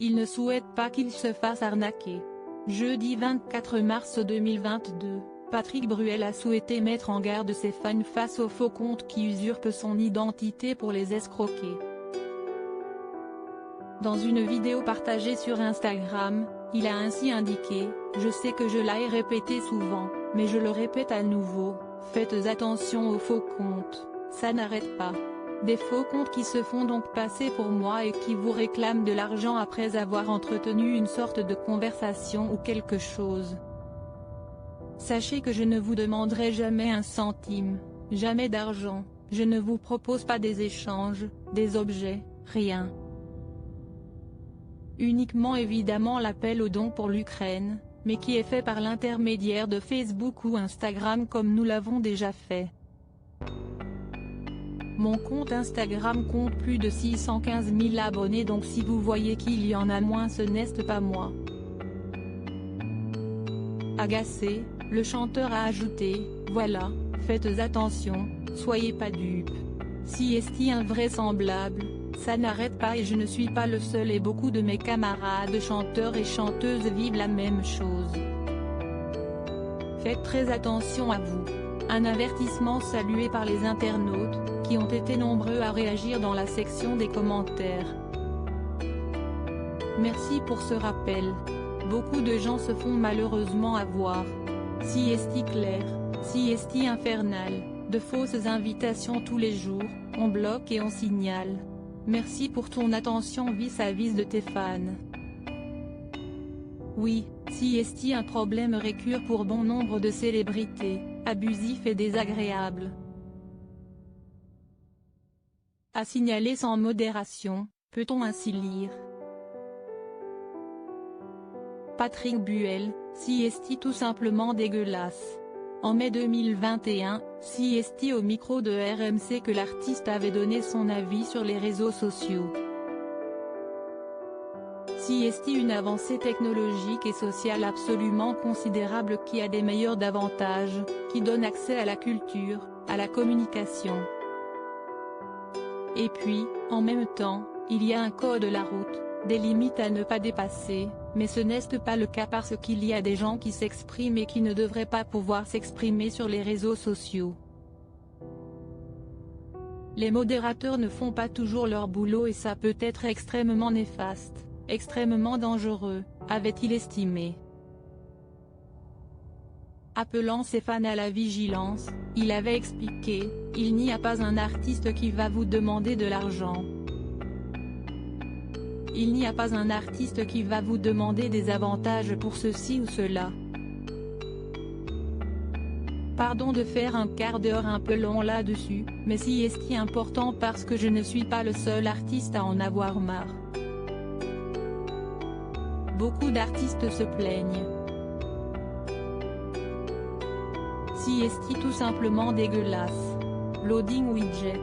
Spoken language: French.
il ne souhaite pas qu'il se fasse arnaquer. Jeudi 24 mars 2022, Patrick Bruel a souhaité mettre en garde ses fans face aux faux comptes qui usurpent son identité pour les escroquer. Dans une vidéo partagée sur Instagram, il a ainsi indiqué « Je sais que je l'ai répété souvent, mais je le répète à nouveau, faites attention aux faux comptes, ça n'arrête pas. Des faux comptes qui se font donc passer pour moi et qui vous réclament de l'argent après avoir entretenu une sorte de conversation ou quelque chose. Sachez que je ne vous demanderai jamais un centime, jamais d'argent, je ne vous propose pas des échanges, des objets, rien. Uniquement évidemment l'appel au don pour l'Ukraine, mais qui est fait par l'intermédiaire de Facebook ou Instagram comme nous l'avons déjà fait. Mon compte Instagram compte plus de 615 000 abonnés, donc si vous voyez qu'il y en a moins, ce n'est pas moi. Agacé, le chanteur a ajouté « Voilà, faites attention, soyez pas dupes. Si est invraisemblable, ça n'arrête pas et je ne suis pas le seul et beaucoup de mes camarades chanteurs et chanteuses vivent la même chose. Faites très attention à vous. » Un avertissement salué par les internautes, qui ont été nombreux à réagir dans la section des commentaires. Merci pour ce rappel. Beaucoup de gens se font malheureusement avoir. Si est clair, si est infernal, de fausses invitations tous les jours, on bloque et on signale. Merci pour ton attention vis-à-vis de tes fans. Oui, si est un problème récurrent pour bon nombre de célébrités, abusif et désagréable. À signaler sans modération, peut-on ainsi lire. Patrick Bruel, si est tout simplement dégueulasse. En mai 2021, si est au micro de RMC que l'artiste avait donné son avis sur les réseaux sociaux. Si est une avancée technologique et sociale absolument considérable qui a des meilleurs avantages, qui donne accès à la culture, à la communication. Et puis, en même temps, il y a un code de la route, des limites à ne pas dépasser, mais ce n'est pas le cas parce qu'il y a des gens qui s'expriment et qui ne devraient pas pouvoir s'exprimer sur les réseaux sociaux. Les modérateurs ne font pas toujours leur boulot et ça peut être extrêmement néfaste, extrêmement dangereux, avait-il estimé. Appelant ses fans à la vigilance, il avait expliqué « Il n'y a pas un artiste qui va vous demander de l'argent. Il n'y a pas un artiste qui va vous demander des avantages pour ceci ou cela. Pardon de faire un quart d'heure un peu long là-dessus, mais si est important parce que je ne suis pas le seul artiste à en avoir marre. Beaucoup d'artistes se plaignent. Si est tout simplement dégueulasse. Loading widget.